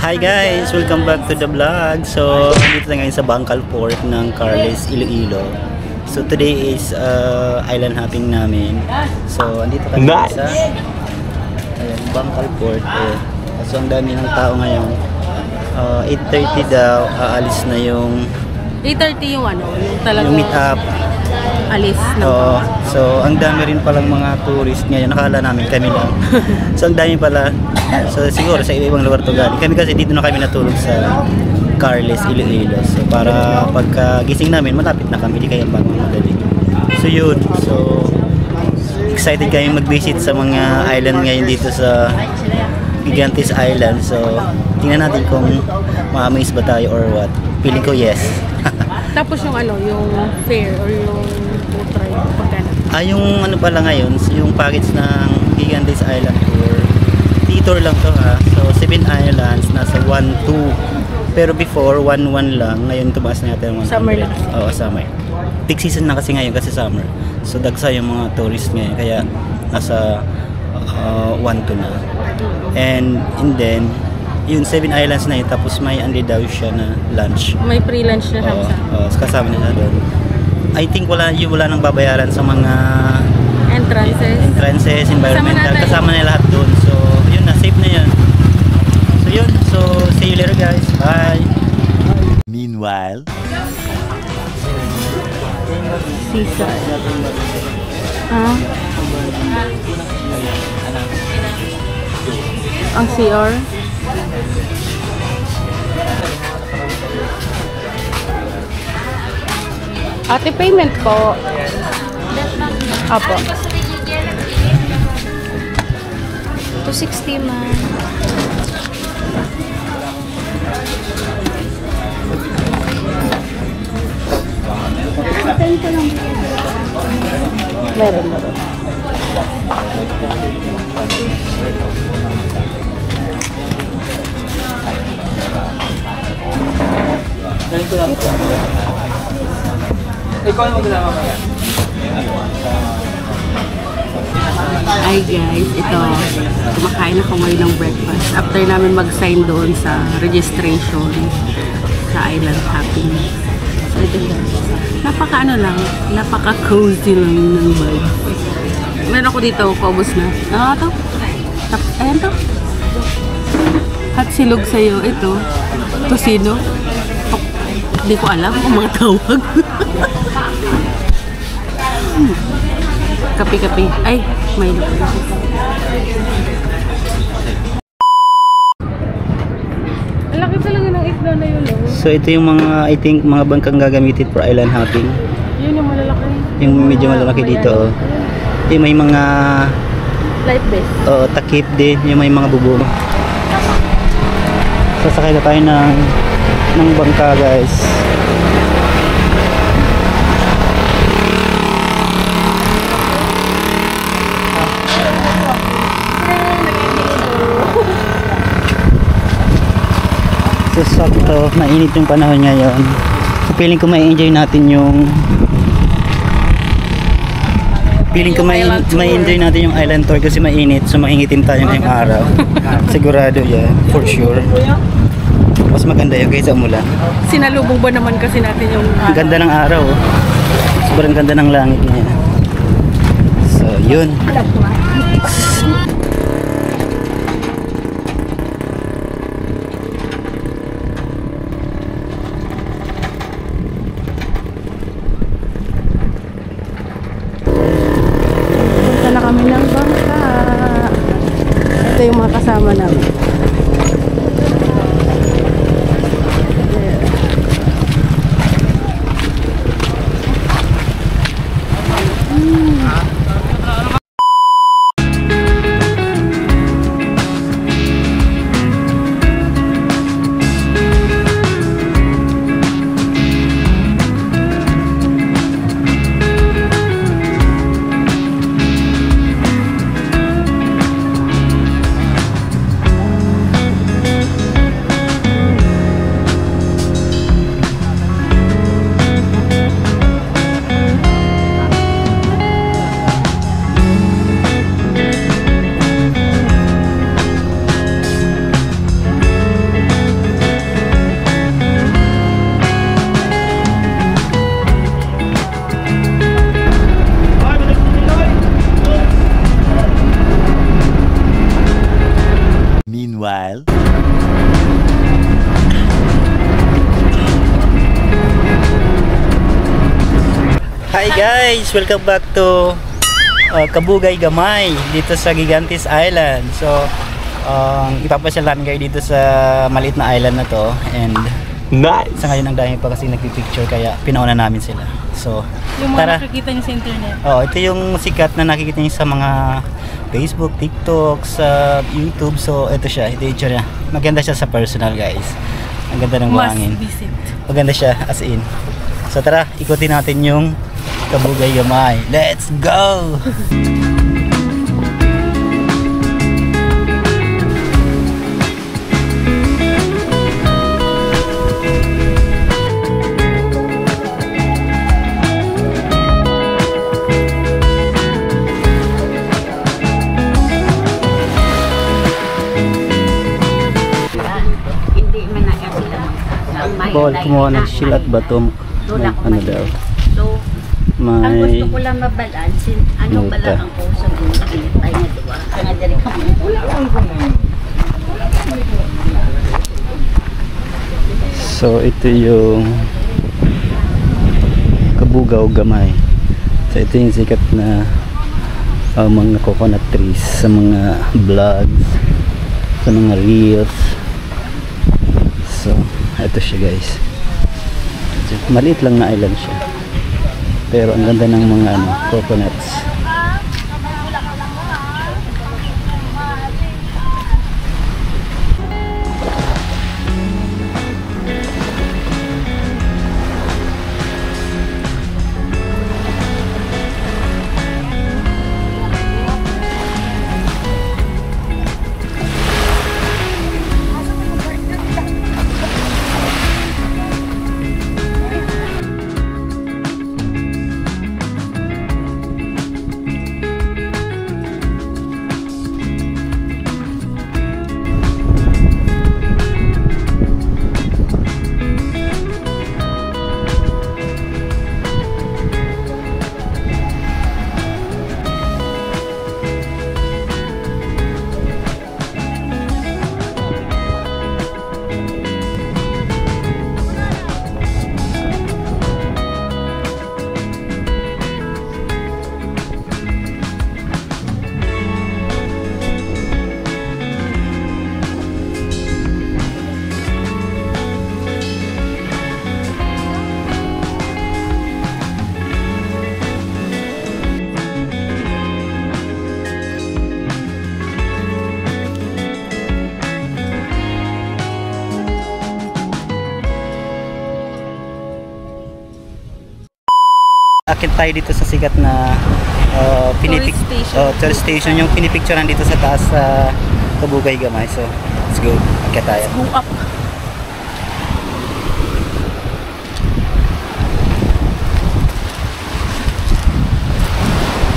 Hi guys! Welcome back to the vlog. So, dito na ngayon sa Bangkal Port ng Carles, Iloilo. So, today is island hopping namin. So, andito kami sa Bangkal Port. So, ang dami ng tao ngayon. 8:30 daw, aalis na yung 8:30 yung ano, yung talagang meet up. Alis na. So, ang dami rin palang mga tourist ngayon. Nakala namin kami lang. So, ang dami pala. So, siguro sa ibang lugar to galing. Kami kasi dito na kami natulog sa Carles, Iloilo. So, para pagka gising namin, malapit na kami. Di kaya madali. So, yun. So, excited kami mag-visit sa mga island ngayon dito sa Gigantes Island. So, tingnan natin kung ma-amaze ba tayo or what. Feeling ko yes. Tapos yung ano, yung fare or yung boat ride, pagkano? Yung ano pala ngayon, yung package ng Gigantes Island tour. Tour lang to ha. So 7 islands, nasa 1-2. Pero before 1-1 lang. Ngayon tumaas na natin 100. Summer na. Oo, summer. Peak season na kasi ngayon kasi summer. So dagsa yung mga tourists ngayon kaya nasa 1-2 na. And then yung 7 islands na yun, tapos may unli daw siya na lunch. May free lunch na siya. Kasama na siya doon. I think wala nang babayaran sa mga entrances, environmental, kasama na lahat doon. So, yun na, safe na yun. So, yun. So, see you later guys. Bye! Meanwhile, seaside. Ang CR. Ate, payment po. Apo. 260 man. Meron. Ay guys, ito, kumakain ako ngayon ng breakfast after namin mag-sign doon sa registration sa island hopping. So ito siya, napaka-cozy lang ng vibe. Meron ako dito, paubos na. Ito, ayan to, hot silog sa'yo, ito, tosino. Hindi ko alam kung mga tawag. Kapi-kapi. Ay, may lupa. Ang laki talaga ng isla na yun. So, ito yung mga, I think, mga bangkang gagamitin for island hopping. Yun yung malalaki. Yung medyo malalaki dito. Yung may mga life vest. Takip din. Yung may mga bubong. Sasakay na tayo ng bangka guys. So sakto, mainit yung panahon ngayon. So, feeling ko may-enjoy natin yung may-enjoy natin yung island tour kasi mainit. So maingitim tayo ngayong araw. Sigurado yan, for sure. Mas maganda yun kaysa umulan. Sinalubong ba naman kasi natin yung Ang ganda ng araw. Sobrang ganda ng langit ngayon. So yun. Punta na kami ng bangka. Ito yung mga kasama namin. Meanwhile, hi guys! Welcome back to Kabugay Gamay dito sa Gigantes Island. So, ipapasyal namin kayo dito sa maliit na island na to. And nice! Sa ngayon ang dami pa kasi nagpipicture kaya pinauna namin sila. So, yung mga nakikita niyo sa internet. Oh, ito yung sikat na nakikita niyo sa mga Facebook, TikTok, sa YouTube. So, ito siya. Ito yung itsura niya. Maganda siya sa personal, guys. Ang ganda ng buhangin. Must visit. Maganda siya as in. So, tara, ikutin natin yung Kabugay Gamay. Let's go! Hindi man na Paul, kumuha ng shield at bato. Ano daw? So, ang gusto May ko lang mabalansin, ano multa. pala ang kusang yung ay na diwa. Nga dali ka So, ito yung Kabugaw Gamay. So, ito yung sikat na mga coconut trees sa mga vlogs, sa mga reels. So, ito siya guys. Maliit lang na island siya. Pero ang ganda ng mga coconuts. Akit tayo dito sa sikat na tourist station yung pinipicturean dito sa taas sa Kabugay Gamay. So, let's go. Akit tayo. Go up.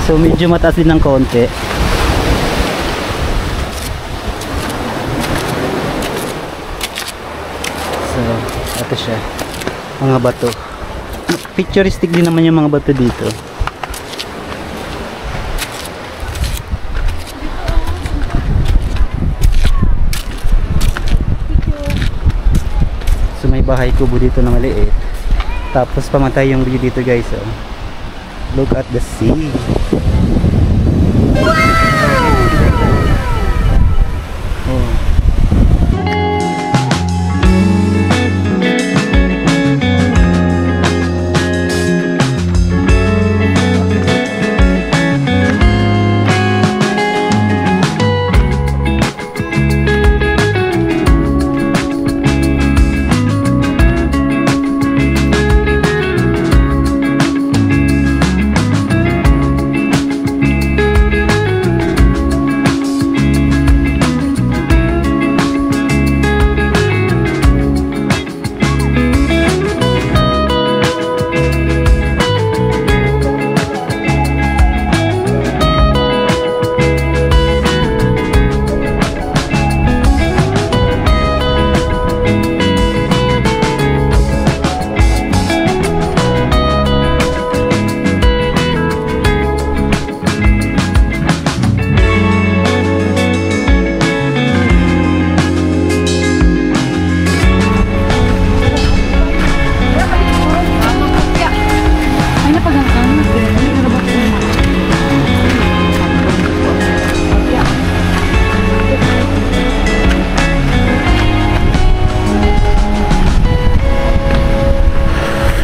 So, medyo mataas din ng konti. So, ito siya. Mga bato. Picturistic din naman yung mga bato dito. So may bahay kubo dito na maliit. Tapos pamatay yung view dito guys. Oh. Look at the sea. Oh.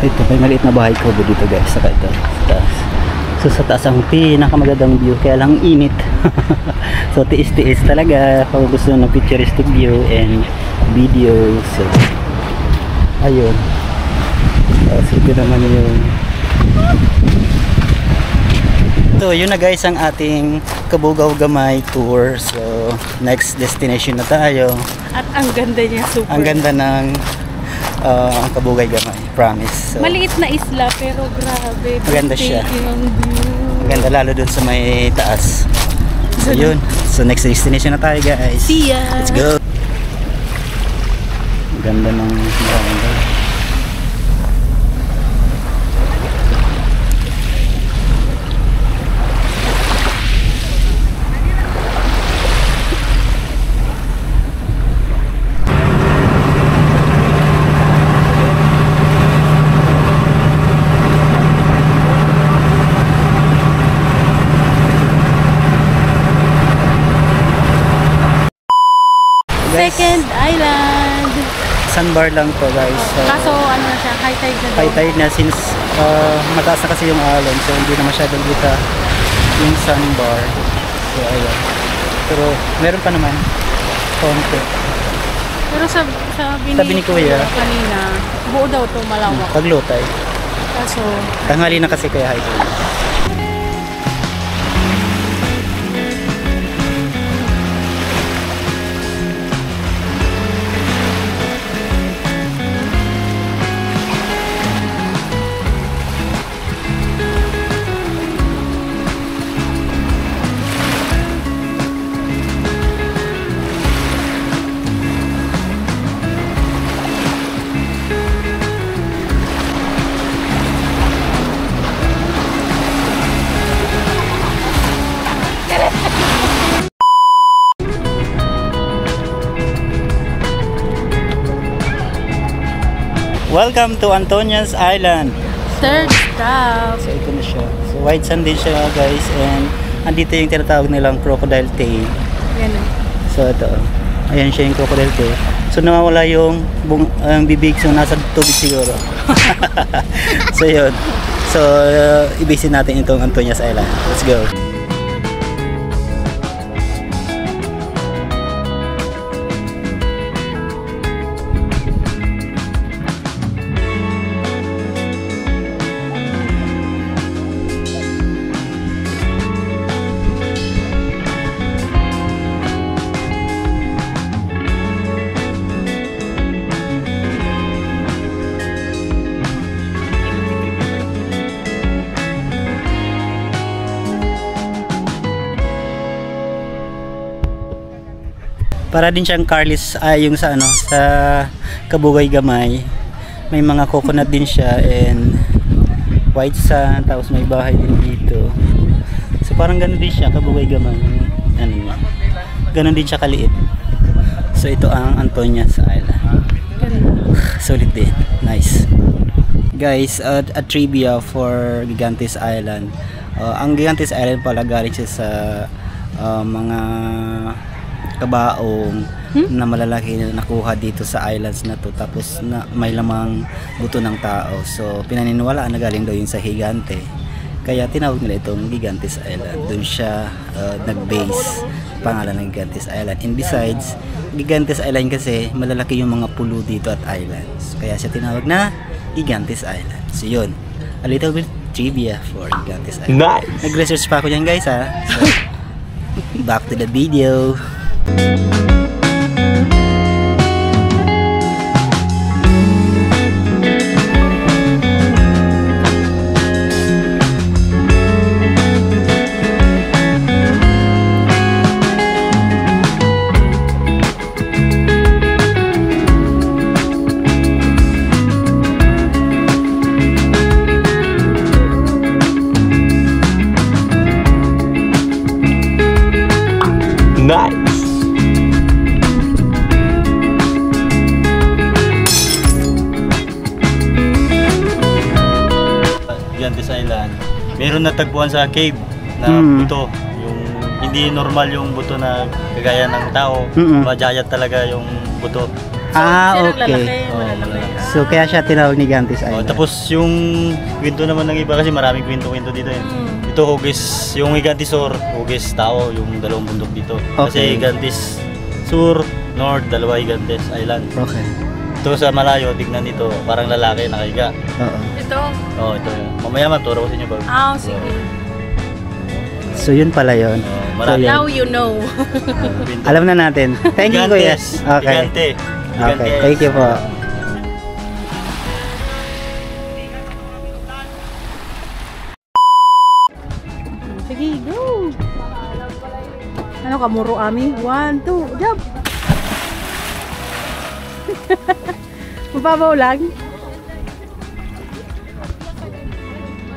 Ito, may maliit na bahay kubo dito guys. Saka ito, sa taas. So sa taas ang pinakamagandang view, kaya lang init. So tiis-tiis talaga kung gusto ng picturesque view and video. So ayun. So ito naman yung so yun na guys ang ating Cabugao Gamay tour. So next destination na tayo. At ang ganda niya, super. Ang ganda ng Cabugay Gamay, promise. So, Maliit na isla pero grabe. Maganda siya. Yung view. maganda lalo dun sa may taas. So yun. So next destination na tayo guys. See ya! Let's go! Ang ganda ng barangay. Second island. Sandbar lang to guys. So, Kaso ano na siya, high tide na daw. high tide na since mataas na kasi yung alon. So hindi na masyadong kita yung sandbar. So ayun. Pero meron pa naman. Konti. Pero sabi Sabi ni Kuya kanina, buo daw to malawak. Paglutay. Kaso, Tanghali na kasi kaya high tide. Welcome to Antonia's Island. third stop. So ito na siya. So white sand din siya guys, and andito yung tinatawag nilang crocodile tail. Yan o. So ito. Ayan siya yung crocodile tail. So nawawala yung bibig, so nasa tubig siguro. So yun. So ibisin natin itong Antonia's Island. Let's go. Para din siyang Carlis yung sa ano sa Cabugay Gamay. May mga coconut din siya and white sand, tapos may bahay din dito. So parang ganoon din siya Cabugay Gamay. Ano niya. Ganoon din siya kaliit. So ito ang Antonia's Island. Solid din. Nice. Guys, a trivia for Gigantes Island. Ang Gigantes Island pala galing siya sa mga kabaong na malalaki na nakuha dito sa islands na to, tapos na may lamang buto ng tao. So pinaniniwalaan na galing daw yun sa higante, kaya tinawag nila itong Gigantes Island. Doon siya nag-base pangalan ng Gigantes Island. And besides, Gigantes Island kasi malalaki yung mga pulo dito at islands, kaya siya tinawag na Gigantes Island. So yun, a little bit trivia for Gigantes Island. Nice! Nag-research pa ako dyan guys ha. So back to the video. Nice. Gigantes Island. Meron natagpuan sa cave na buto. Yung hindi normal yung buto na kagaya ng tao. Majayat talaga yung buto. Ah, Siya okay. naglalaki, malalaki. So kaya siya tinawag ni Gantis Oh, Island. tapos yung kwento naman ng iba kasi maraming kwento-kwento dito eh. Ito hugis, yung Gigantes Sur, hugis tao, yung dalawang bundok dito. Okay. Kasi Gigantes Sur, North, dalawa Gigantes Island. Okay. Ito sa malayo, tignan dito, parang lalaki nakahiga. Oo. Ito. Oh, ito yun. Mamaya maturo ko sa inyo bago. Sige. So yun pala yun. Marami. Now you know. Alam na natin. Thank you, Kuya. Gigantes. Okay. Gigante. Okay. Thank you po. Sige, go! Ano ka, muro ami? 1, 2, jump! Mababaw lang?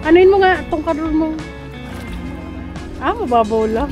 Anuin mo nga, tong karon mo. Mababaw lang.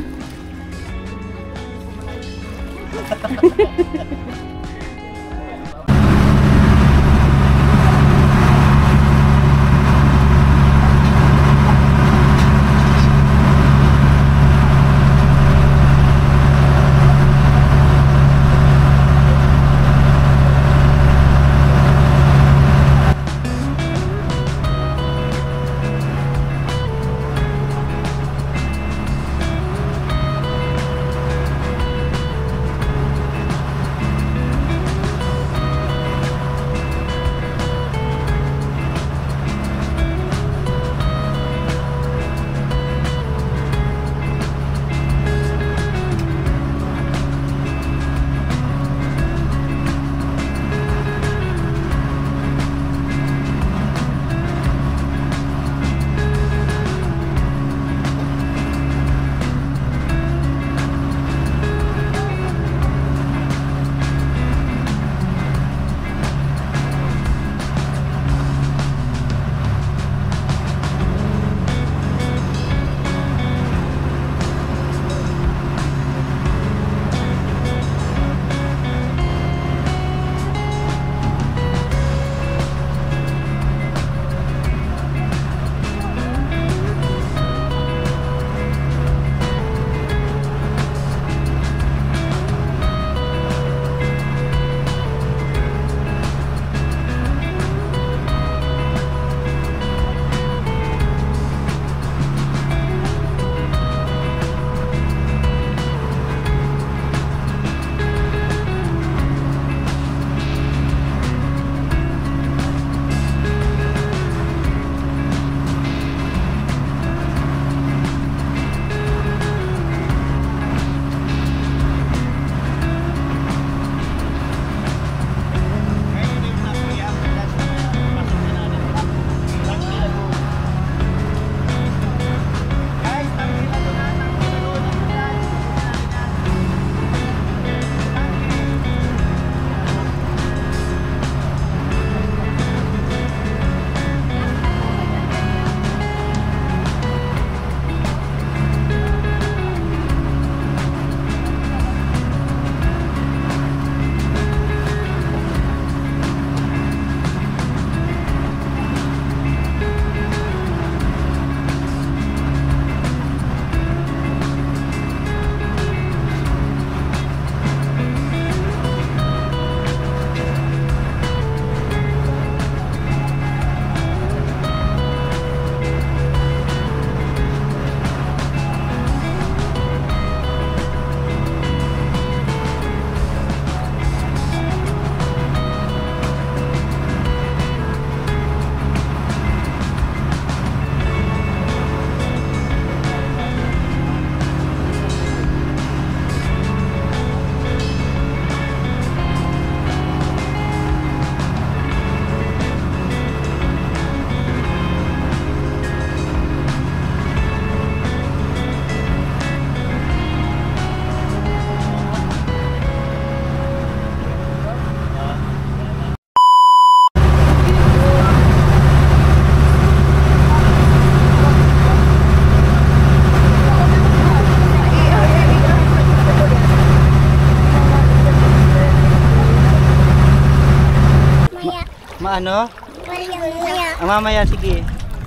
Ano? Mamaya. Mamaya, sige.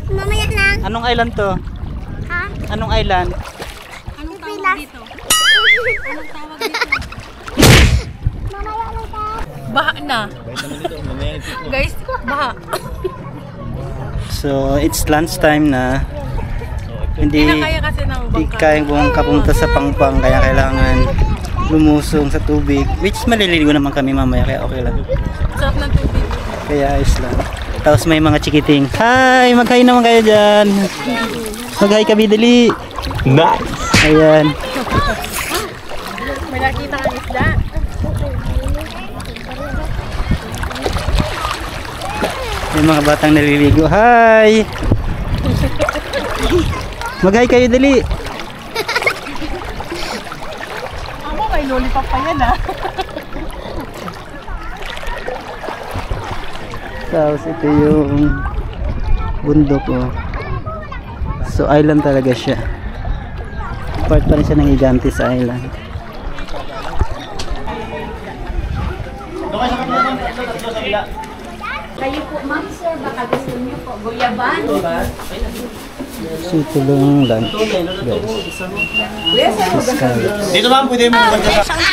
Mamaya lang. Anong island to? Ha? Anong island? Anong tawag dito? Anong tawag dito? Mamaya lang ta. Baha na. Guys, baha. So, it's lunchtime na. Hindi na kaya kasi ng Hindi bangka. kayang kapunta sa Pangpang, kaya kailangan lumusong sa tubig. Which maliligo naman kami mamaya, kaya okay lang. Sarap ng tubig. Kaya ayos lang. Tapos may mga chikiting. Hi! Mag-hi naman kayo dyan. Mag-hi ka, Bidali. Nice! Ayan. May nakita kang isda. May mga batang naliligo. Hi! Mag-hi kayo, dali. Ako, may lollipop pa yan ah. Tapos ito yung bundok, oh. So island talaga siya. Part pa rin siya ng Gigantes Island. Kayo po, ma'am sir, baka gusto niyo po. Guyaban. So ito lang land, guys. Sky. Dito ma'am, pwede mo maganda. Ako na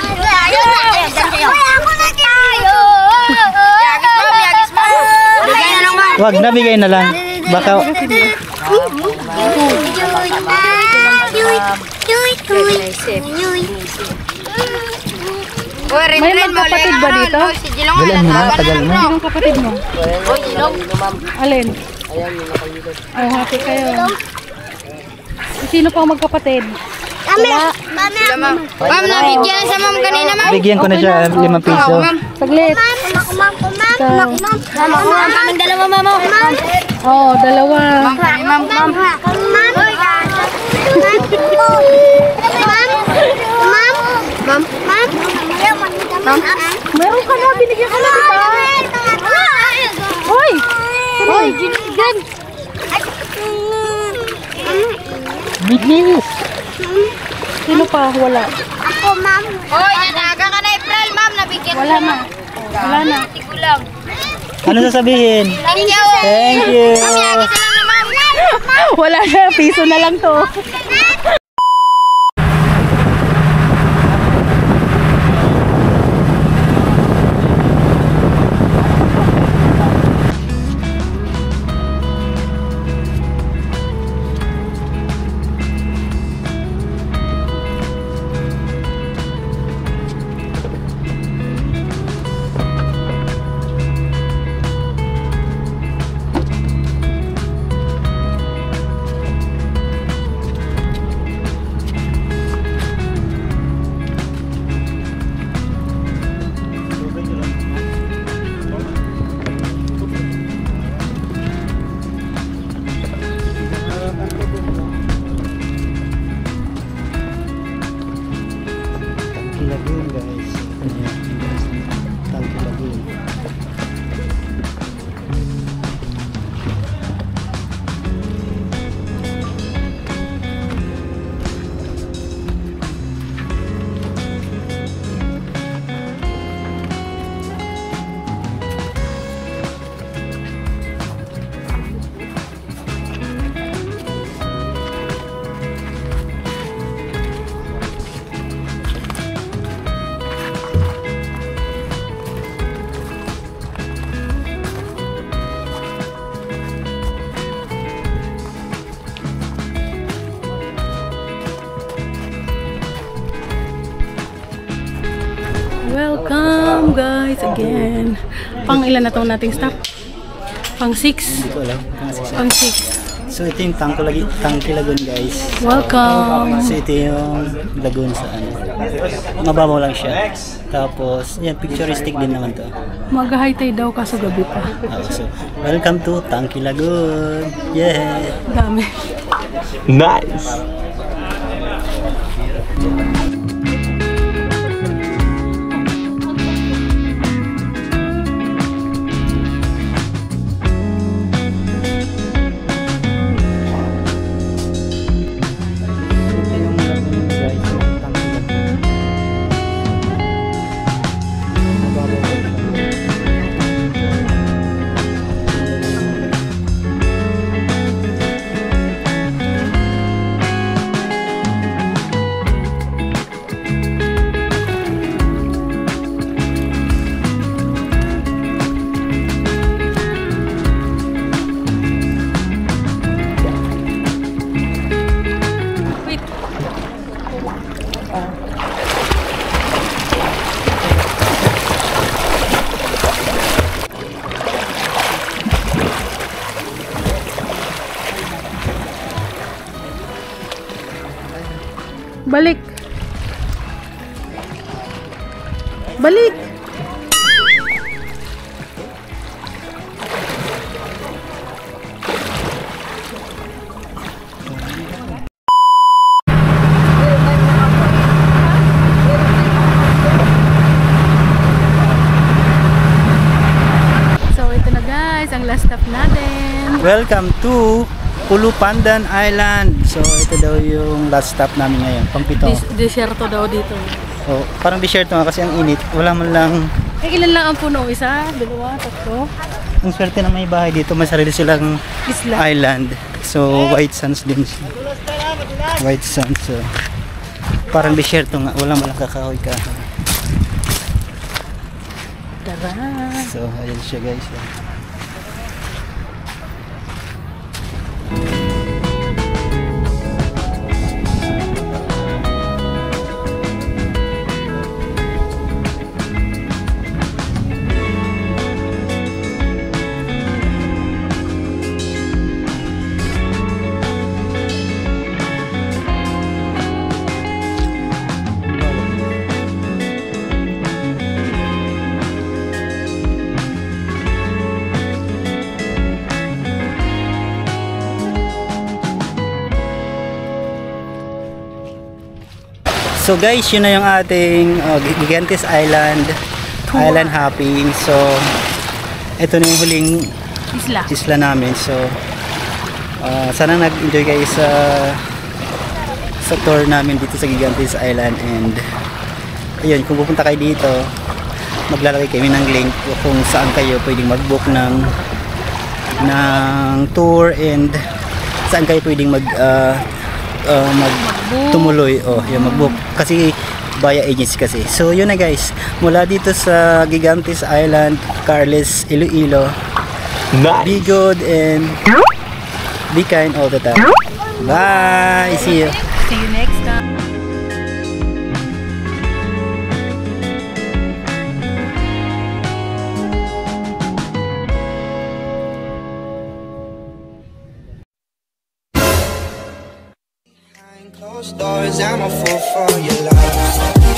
tayo! Yagis mo! Bigay na lang, ma'am. Wag na, bigay na lang. Baka May magkapatid ba dito? Dalan mo na, tagal mo. Sinong kapatid mo? Alin? Ay, happy kayo. Sino pa ang magkapatid? Ma'am, nabigyan sa ma'am kanina, ma'am. Bigyan ko na siya 5 piso. Saglit. Ma'am, kaming dalawa, ma'am. Oo, dalawa. Ma'am. Meron ka na, binigyan ka na kita. Hoy! Hoy, dyan. Bilis! Sino pa? Wala. Ako, ma'am. Hoy, nanaga ka na, April, ma'am. Nabigyan Wala na. Wala na. ko lang. Ano sasabihin? Thank you. Thank you! Ma'am, yagis na lang, ma'am. Wala na. Piso na lang to. Lagoon, guys. Tangki Lagoon. Welcome guys again. Pang ilan na to nating stop? Pang 6. Hindi ko alam. Pang 6. So ito yung Tangki Lagoon, guys. Welcome. So ito yung lagoon sa ano. Mababaw lang siya. Tapos, yan, picturistic din naman to. Mag-high tide daw kaso gabi pa. So, welcome to Tangki Lagoon. Yeah! Dami. Nice! Ito yung lagoon, guys. Yung Tangki Lagoon. Mababaw lang siya. Balik. Balik. So ito na guys, ang last stop natin. Welcome to Pulupandan Island. So ito daw yung last stop namin ngayon, pang-pito. Desierto daw dito. So, parang desierto nga kasi ang init. Wala man lang. Eh, ilan lang ang puno? Isa, dalawa, tatlo. Ang swerte na may bahay dito, may sarili silang Isla. island. So white sands din siya. White sands. So, parang desierto nga, wala man lang kakahoy-kahoy. Tara. So ayun siya guys. So guys, yun na yung ating Gigantes Island Island hopping. So ito na yung huling isla namin. So sana nag-enjoy kayo sa tour namin dito sa Gigantes Island. And ayun, kung pupunta kayo dito, maglalagay kami ng link kung saan kayo pwedeng mag-book ng tour and saan kayo pwedeng tumuloy yung mag-book kasi via agency kasi. So yun na guys, mula dito sa Gigantes Island, Carles, Iloilo. Nice. Be good and be kind all the time. Bye, see you. See you next time. Closed doors, I'm a fool for your love.